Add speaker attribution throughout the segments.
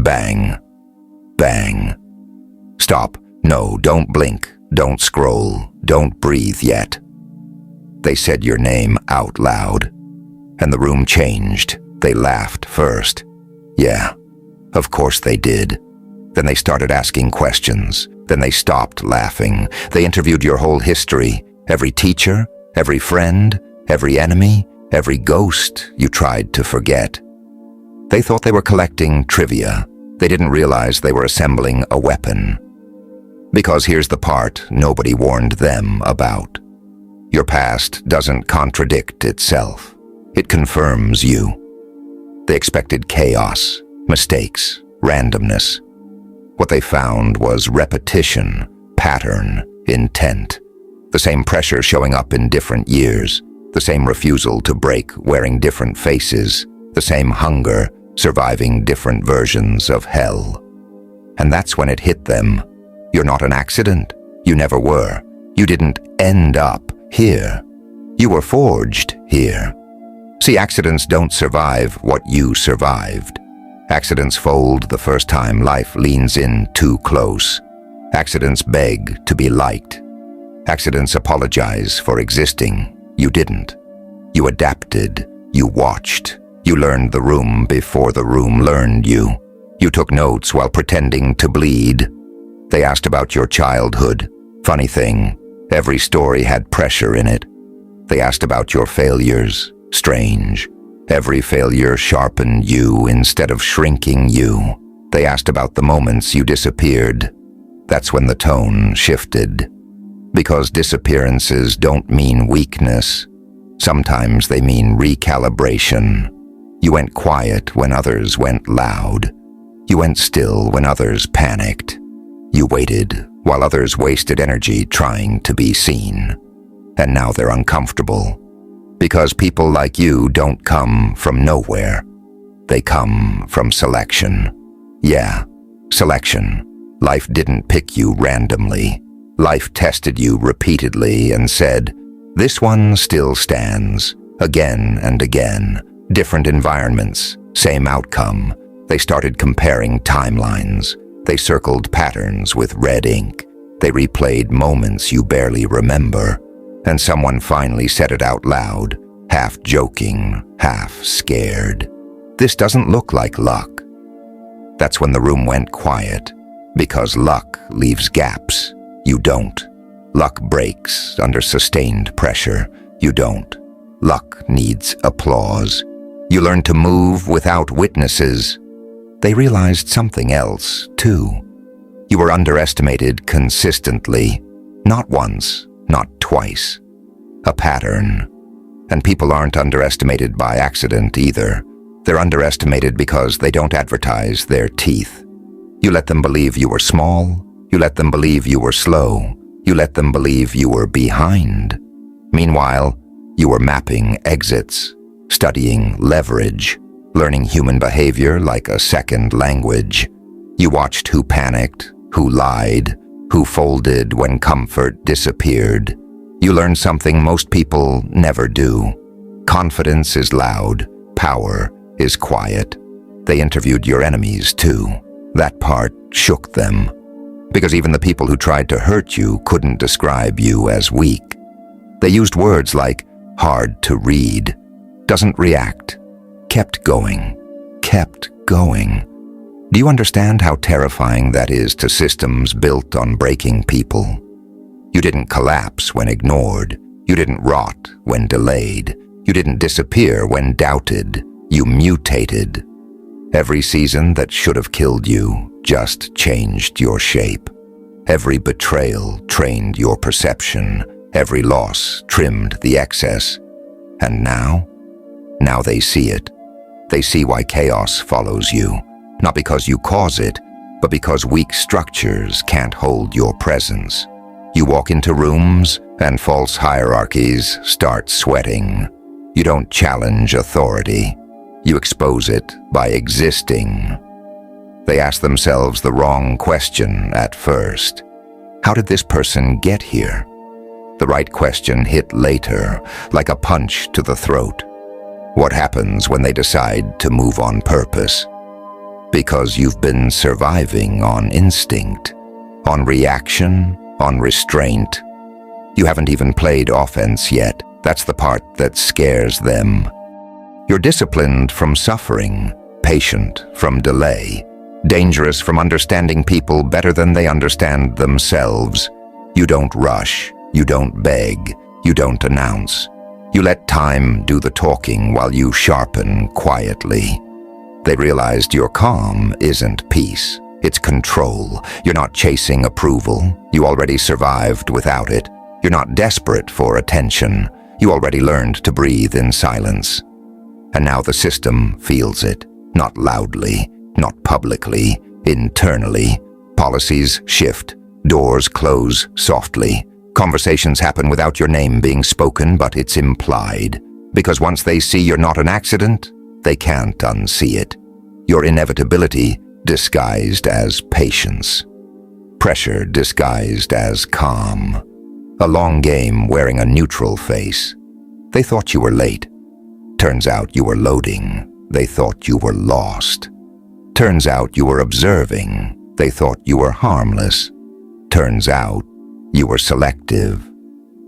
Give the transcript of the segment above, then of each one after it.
Speaker 1: Bang. Bang. Stop. No, don't blink. Don't scroll. Don't breathe yet. They said your name out loud, and the room changed. They laughed first. Yeah, of course they did. Then they started asking questions. Then they stopped laughing. They interviewed your whole history, every teacher, every friend, every enemy, every ghost you tried to forget. They thought they were collecting trivia. They didn't realize they were assembling a weapon. Because here's the part nobody warned them about. Your past doesn't contradict itself. It confirms you. They expected chaos, mistakes, randomness. What they found was repetition, pattern, intent. The same pressure showing up in different years. The same refusal to break wearing different faces. The same hunger surviving different versions of hell. And that's when it hit them. You're not an accident. You never were. You didn't end up here. You were forged here. See, accidents don't survive what you survived. Accidents fold the first time life leans in too close. Accidents beg to be liked. Accidents apologize for existing. You didn't. You adapted. You watched. You learned the room before the room learned you. You took notes while pretending to bleed. They asked about your childhood. Funny thing, every story had pressure in it. They asked about your failures. Strange. Every failure sharpened you instead of shrinking you. They asked about the moments you disappeared. That's when the tone shifted. Because disappearances don't mean weakness. Sometimes they mean recalibration. You went quiet when others went loud. You went still when others panicked. You waited while others wasted energy trying to be seen. And now they're uncomfortable. Because people like you don't come from nowhere. They come from selection. Yeah, selection. Life didn't pick you randomly. Life tested you repeatedly and said, "This one still stands." Again and again. Different environments, same outcome. They started comparing timelines. They circled patterns with red ink. They replayed moments you barely remember. And someone finally said it out loud, half joking, half scared. "This doesn't look like luck." That's when the room went quiet. Because luck leaves gaps. You don't. Luck breaks under sustained pressure. You don't. Luck needs applause. You learn to move without witnesses. They realized something else, too. You were underestimated consistently. Not once, not twice. A pattern. And people aren't underestimated by accident either. They're underestimated because they don't advertise their teeth. You let them believe you were small. You let them believe you were slow. You let them believe you were behind. Meanwhile, you were mapping exits, studying leverage, learning human behavior like a second language. You watched who panicked, who lied, who folded when comfort disappeared. You learned something most people never do. Confidence is loud, power is quiet. They interviewed your enemies too. That part shook them. Because even the people who tried to hurt you couldn't describe you as weak. They used words like hard to read, doesn't react, kept going, kept going. Do you understand how terrifying that is to systems built on breaking people? You didn't collapse when ignored. You didn't rot when delayed. You didn't disappear when doubted. You mutated. Every season that should have killed you just changed your shape. Every betrayal trained your perception. Every loss trimmed the excess. And now they see it. They see why chaos follows you. Not because you cause it, but because weak structures can't hold your presence. You walk into rooms and false hierarchies start sweating. You don't challenge authority. You expose it by existing. They ask themselves the wrong question at first. How did this person get here? The right question hit later, like a punch to the throat. What happens when they decide to move on purpose? because you've been surviving on instinct, on reaction, on restraint. You haven't even played offense yet. That's the part that scares them. You're disciplined from suffering, patient from delay, dangerous from understanding people better than they understand themselves. You don't rush, you don't beg, you don't announce. You let time do the talking while you sharpen quietly. They realized your calm isn't peace, it's control. You're not chasing approval. You already survived without it. You're not desperate for attention. You already learned to breathe in silence. And now the system feels it, not loudly, not publicly, internally. Policies shift, doors close softly. Conversations happen without your name being spoken, but it's implied. Because once they see you're not an accident, they can't unsee it. Your inevitability disguised as patience. Pressure disguised as calm. A long game wearing a neutral face. They thought you were late. Turns out you were loading. They thought you were lost. Turns out you were observing. They thought you were harmless. Turns out you were selective.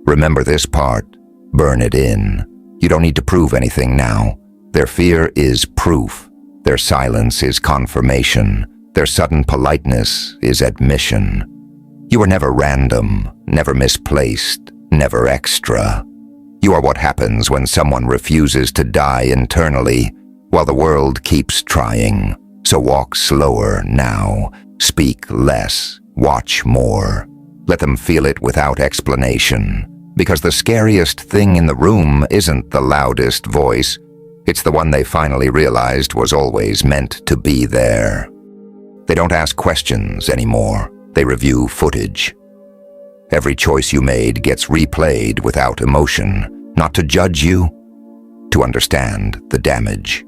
Speaker 1: Remember this part. Burn it in. You don't need to prove anything now. Their fear is proof. Their silence is confirmation. Their sudden politeness is admission. You were never random, never misplaced, never extra. You are what happens when someone refuses to die internally while the world keeps trying. So walk slower now. Speak less. Watch more. Let them feel it without explanation. Because the scariest thing in the room isn't the loudest voice. It's the one they finally realized was always meant to be there. They don't ask questions anymore. They review footage. Every choice you made gets replayed without emotion, not to judge you, to understand the damage.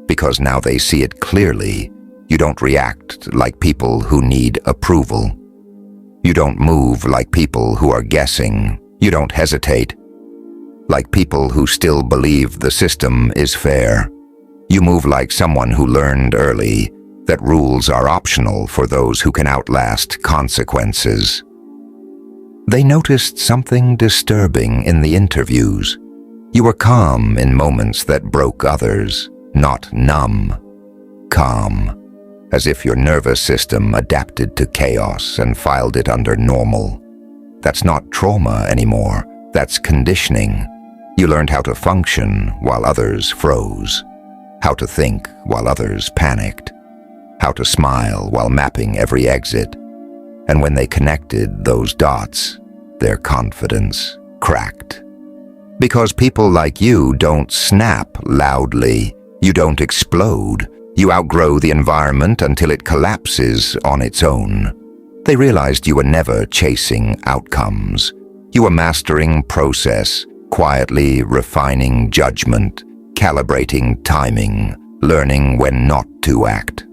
Speaker 1: Because now they see it clearly. You don't react like people who need approval. You don't move like people who are guessing. You don't hesitate like people who still believe the system is fair. You move like someone who learned early that rules are optional for those who can outlast consequences. They noticed something disturbing in the interviews. You were calm in moments that broke others, not numb. Calm, as if your nervous system adapted to chaos and filed it under normal. That's not trauma anymore, that's conditioning. You learned how to function while others froze, how to think while others panicked, how to smile while mapping every exit. And when they connected those dots, their confidence cracked. Because people like you don't snap loudly, you don't explode, you outgrow the environment until it collapses on its own. They realized you were never chasing outcomes. You were mastering process, quietly refining judgment, calibrating timing, learning when not to act.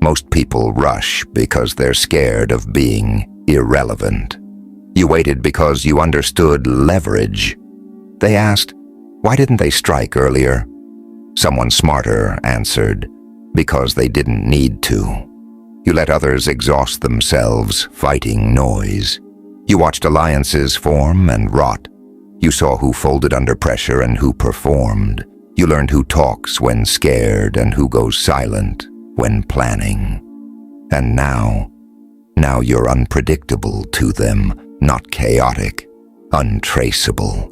Speaker 1: Most people rush because they're scared of being irrelevant. You waited because you understood leverage. They asked, why didn't they strike earlier? Someone smarter answered, because they didn't need to. You let others exhaust themselves fighting noise. You watched alliances form and rot. You saw who folded under pressure and who performed. You learned who talks when scared and who goes silent when planning. And now you're unpredictable to them, not chaotic, untraceable.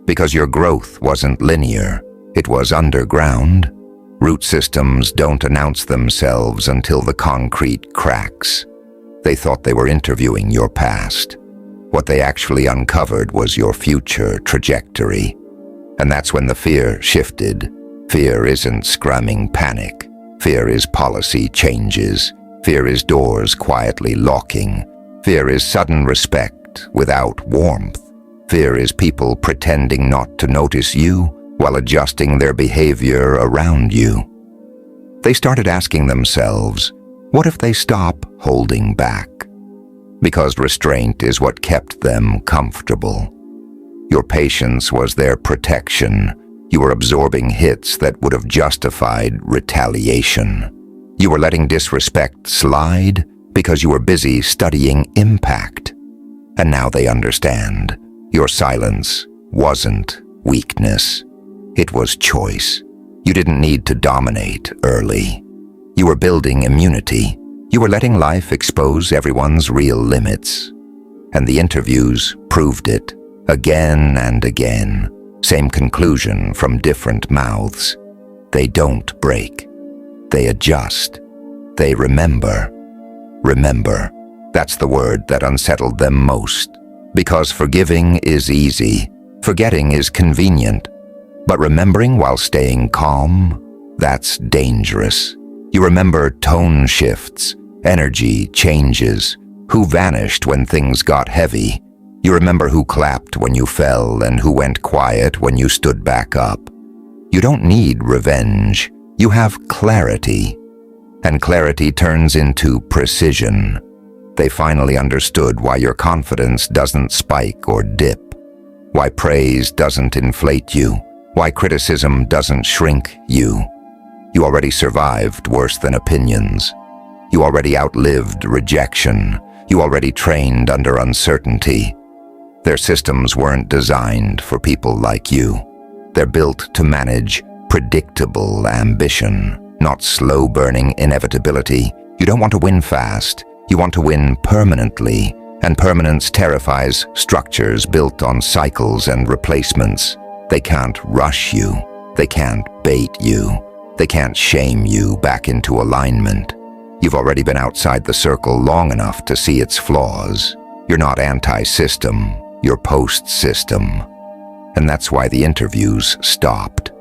Speaker 1: Because your growth wasn't linear, it was underground. Root systems don't announce themselves until the concrete cracks. They thought they were interviewing your past. What they actually uncovered was your future trajectory. And that's when the fear shifted. Fear isn't scrumming panic. Fear is policy changes. Fear is doors quietly locking. Fear is sudden respect without warmth. Fear is people pretending not to notice you while adjusting their behavior around you. They started asking themselves, what if they stop holding back? Because restraint is what kept them comfortable. Your patience was their protection. You were absorbing hits that would have justified retaliation. You were letting disrespect slide because you were busy studying impact. And now they understand. Your silence wasn't weakness. It was choice. You didn't need to dominate early. You were building immunity. You were letting life expose everyone's real limits. And the interviews proved it again and again. Same conclusion from different mouths. They don't break. They adjust. They remember. Remember. That's the word that unsettled them most. Because forgiving is easy. Forgetting is convenient. But remembering while staying calm, that's dangerous. You remember tone shifts, energy changes, who vanished when things got heavy. You remember who clapped when you fell and who went quiet when you stood back up. You don't need revenge. You have clarity. And clarity turns into precision. They finally understood why your confidence doesn't spike or dip, why praise doesn't inflate you, why criticism doesn't shrink you. You already survived worse than opinions. You already outlived rejection. You already trained under uncertainty. Their systems weren't designed for people like you. They're built to manage predictable ambition, not slow-burning inevitability. You don't want to win fast. You want to win permanently, and permanence terrifies structures built on cycles and replacements. They can't rush you. They can't bait you. They can't shame you back into alignment. You've already been outside the circle long enough to see its flaws. You're not anti-system, you're post-system. And that's why the interviews stopped.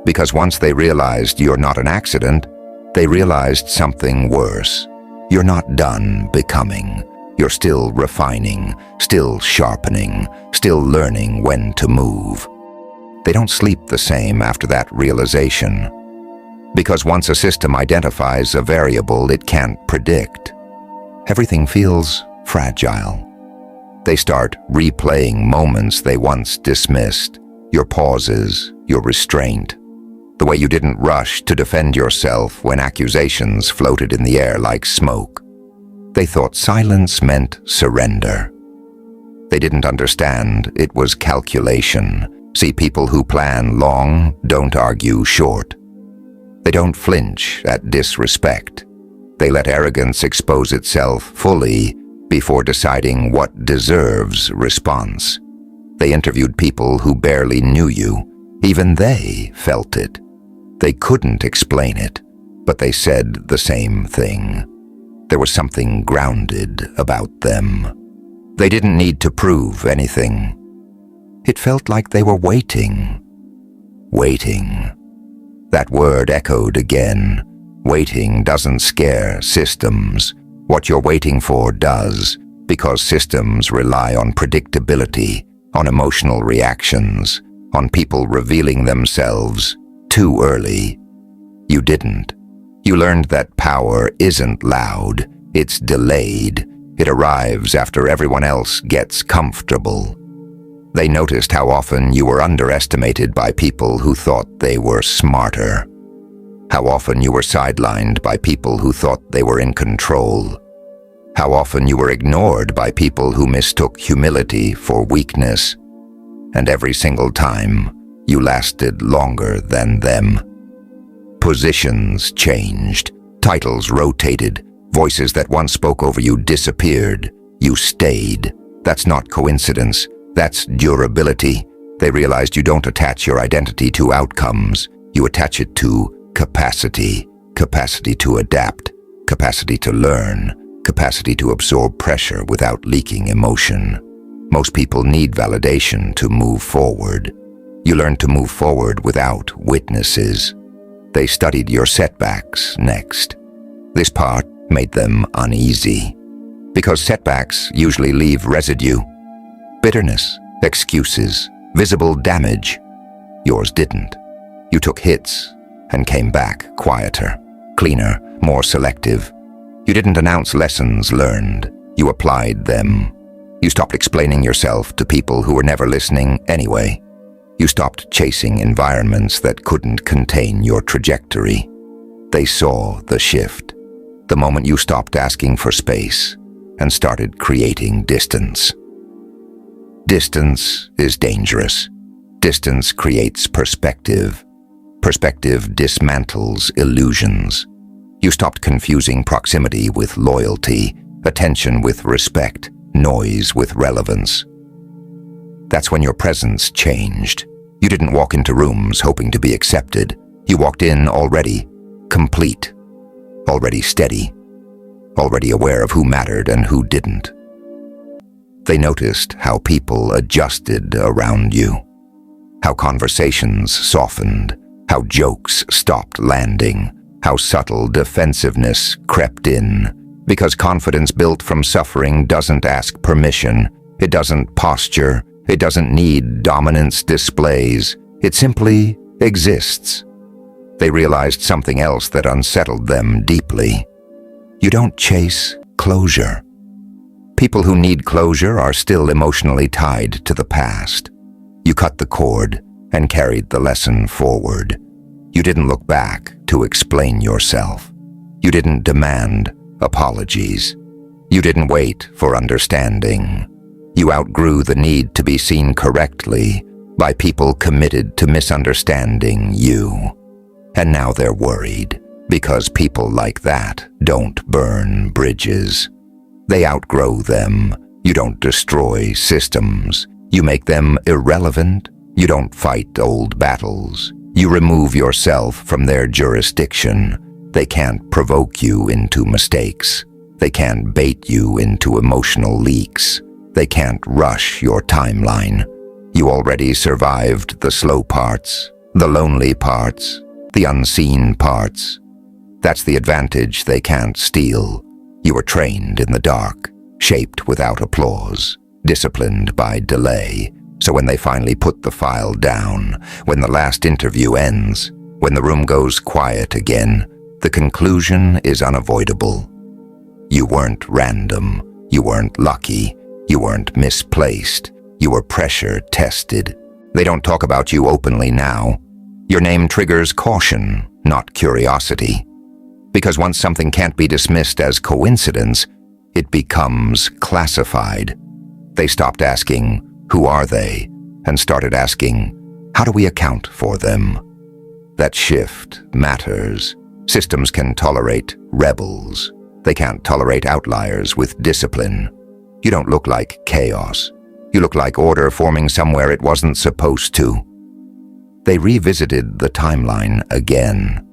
Speaker 1: Because once they realized you're not an accident, they realized something worse. You're not done becoming. You're still refining, still sharpening, still learning when to move. They don't sleep the same after that realization. Because once a system identifies a variable it can't predict, everything feels fragile. They start replaying moments they once dismissed, your pauses, your restraint, the way you didn't rush to defend yourself when accusations floated in the air like smoke. They thought silence meant surrender. They didn't understand it was calculation. See, people who plan long don't argue short. They don't flinch at disrespect. They let arrogance expose itself fully before deciding what deserves response. They interviewed people who barely knew you. Even they felt it. They couldn't explain it, but they said the same thing. There was something grounded about them. They didn't need to prove anything. It felt like they were waiting. Waiting. That word echoed again. Waiting doesn't scare systems. What you're waiting for does, because systems rely on predictability, on emotional reactions, on people revealing themselves too early. You didn't. You learned that power isn't loud, it's delayed. It arrives after everyone else gets comfortable. They noticed how often you were underestimated by people who thought they were smarter. How often you were sidelined by people who thought they were in control. How often you were ignored by people who mistook humility for weakness. And every single time, you lasted longer than them. Positions changed, titles rotated, voices that once spoke over you disappeared. You stayed. That's not coincidence. That's durability. They realized you don't attach your identity to outcomes. You attach it to capacity. Capacity to adapt. Capacity to learn. Capacity to absorb pressure without leaking emotion. Most people need validation to move forward. You learn to move forward without witnesses. They studied your setbacks next. This part made them uneasy, because setbacks usually leave residue. Bitterness, excuses, visible damage. Yours didn't. You took hits and came back quieter, cleaner, more selective. You didn't announce lessons learned. You applied them. You stopped explaining yourself to people who were never listening anyway. You stopped chasing environments that couldn't contain your trajectory. They saw the shift, the moment you stopped asking for space and started creating distance. Distance is dangerous. Distance creates perspective. Perspective dismantles illusions. You stopped confusing proximity with loyalty, attention with respect, noise with relevance. That's when your presence changed. You didn't walk into rooms hoping to be accepted. You walked in already complete, already steady, already aware of who mattered and who didn't. They noticed how people adjusted around you, how conversations softened, how jokes stopped landing, how subtle defensiveness crept in, because confidence built from suffering doesn't ask permission, it doesn't posture, it doesn't need dominance displays, it simply exists. They realized something else that unsettled them deeply. You don't chase closure. People who need closure are still emotionally tied to the past. You cut the cord and carried the lesson forward. You didn't look back to explain yourself. You didn't demand apologies. You didn't wait for understanding. You outgrew the need to be seen correctly by people committed to misunderstanding you. And now they're worried, because people like that don't burn bridges. They outgrow them. You don't destroy systems. You make them irrelevant. You don't fight old battles. You remove yourself from their jurisdiction. They can't provoke you into mistakes. They can't bait you into emotional leaks. They can't rush your timeline. You already survived the slow parts, the lonely parts, the unseen parts. That's the advantage they can't steal. You were trained in the dark, shaped without applause, disciplined by delay. So when they finally put the file down, when the last interview ends, when the room goes quiet again, the conclusion is unavoidable. You weren't random. You weren't lucky. You weren't misplaced. You were pressure tested. They don't talk about you openly now. Your name triggers caution, not curiosity. Because once something can't be dismissed as coincidence, it becomes classified. They stopped asking, "Who are they?" and started asking, "How do we account for them?" That shift matters. Systems can tolerate rebels. They can't tolerate outliers with discipline. You don't look like chaos. You look like order forming somewhere it wasn't supposed to. They revisited the timeline again,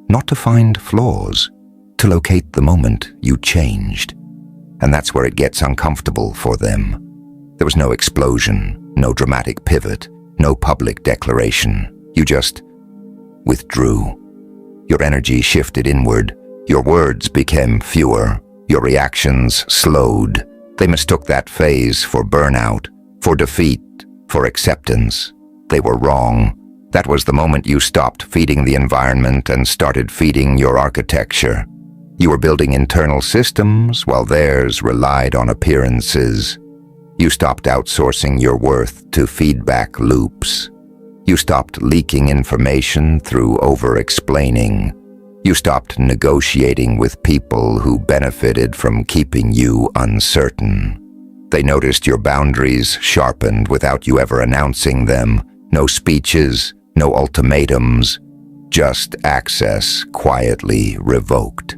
Speaker 1: not to find flaws, to locate the moment you changed. And that's where it gets uncomfortable for them. There was no explosion, no dramatic pivot, no public declaration. You just withdrew. Your energy shifted inward. Your words became fewer. Your reactions slowed. They mistook that phase for burnout, for defeat, for acceptance. They were wrong. That was the moment you stopped feeding the environment and started feeding your architecture. You were building internal systems while theirs relied on appearances. You stopped outsourcing your worth to feedback loops. You stopped leaking information through over-explaining. You stopped negotiating with people who benefited from keeping you uncertain. They noticed your boundaries sharpened without you ever announcing them. No speeches, no ultimatums, just access quietly revoked.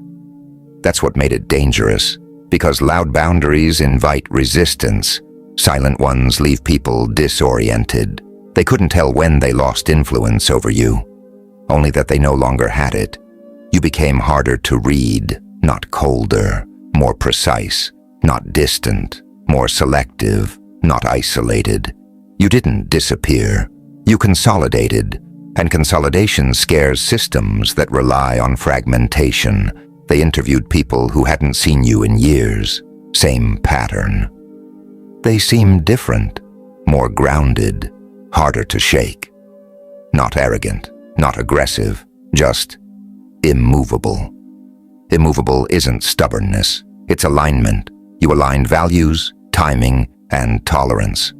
Speaker 1: That's what made it dangerous, because loud boundaries invite resistance. Silent ones leave people disoriented. They couldn't tell when they lost influence over you, only that they no longer had it. You became harder to read, not colder, more precise, not distant, more selective, not isolated. You didn't disappear. You consolidated, and consolidation scares systems that rely on fragmentation. They interviewed people who hadn't seen you in years. Same pattern. They seemed different, more grounded, harder to shake. Not arrogant, not aggressive, just immovable. Immovable isn't stubbornness, it's alignment. You aligned values, timing, and tolerance.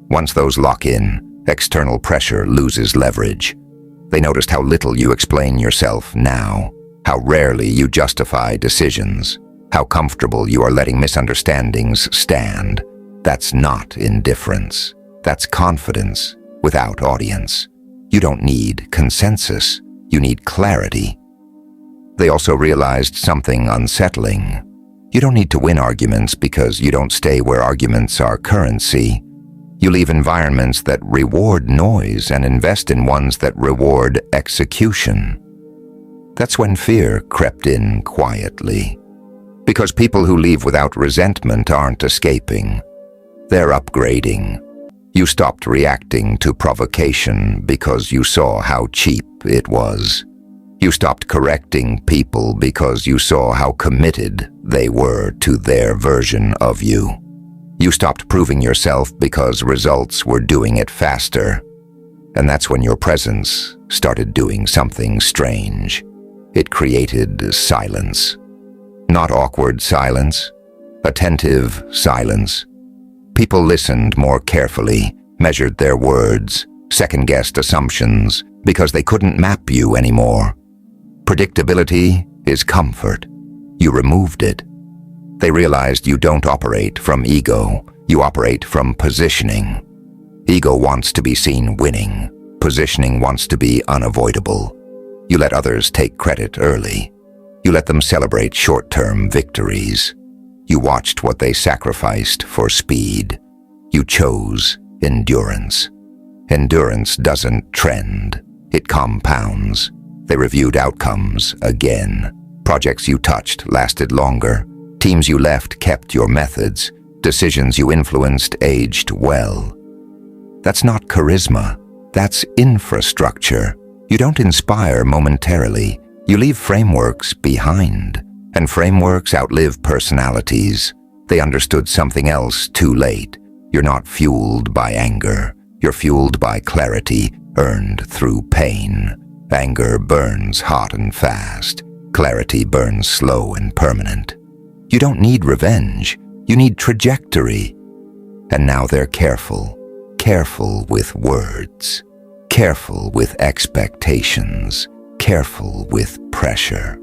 Speaker 1: Once those lock in, external pressure loses leverage. They noticed how little you explain yourself now, how rarely you justify decisions, how comfortable you are letting misunderstandings stand. That's not indifference. That's confidence without audience. You don't need consensus. You need clarity. They also realized something unsettling. You don't need to win arguments because you don't stay where arguments are currency. You leave environments that reward noise and invest in ones that reward execution. That's when fear crept in quietly. Because people who leave without resentment aren't escaping. They're upgrading. You stopped reacting to provocation because you saw how cheap it was. You stopped correcting people because you saw how committed they were to their version of you. You stopped proving yourself because results were doing it faster. And that's when your presence started doing something strange. It created silence. Not awkward silence, attentive silence. People listened more carefully, measured their words, second-guessed assumptions, because they couldn't map you anymore. Predictability is comfort. You removed it. They realized you don't operate from ego, you operate from positioning. Ego wants to be seen winning. Positioning wants to be unavoidable. You let others take credit early. You let them celebrate short-term victories. You watched what they sacrificed for speed. You chose endurance. Endurance doesn't trend. It compounds. They reviewed outcomes again. Projects you touched lasted longer. Teams you left kept your methods. Decisions you influenced aged well. That's not charisma. That's infrastructure. You don't inspire momentarily. You leave frameworks behind. And frameworks outlive personalities. They understood something else too late. You're not fueled by anger. You're fueled by clarity earned through pain. Anger burns hot and fast. Clarity burns slow and permanent. You don't need revenge. You need trajectory. And now they're careful. Careful with words. Careful with expectations. Careful with pressure.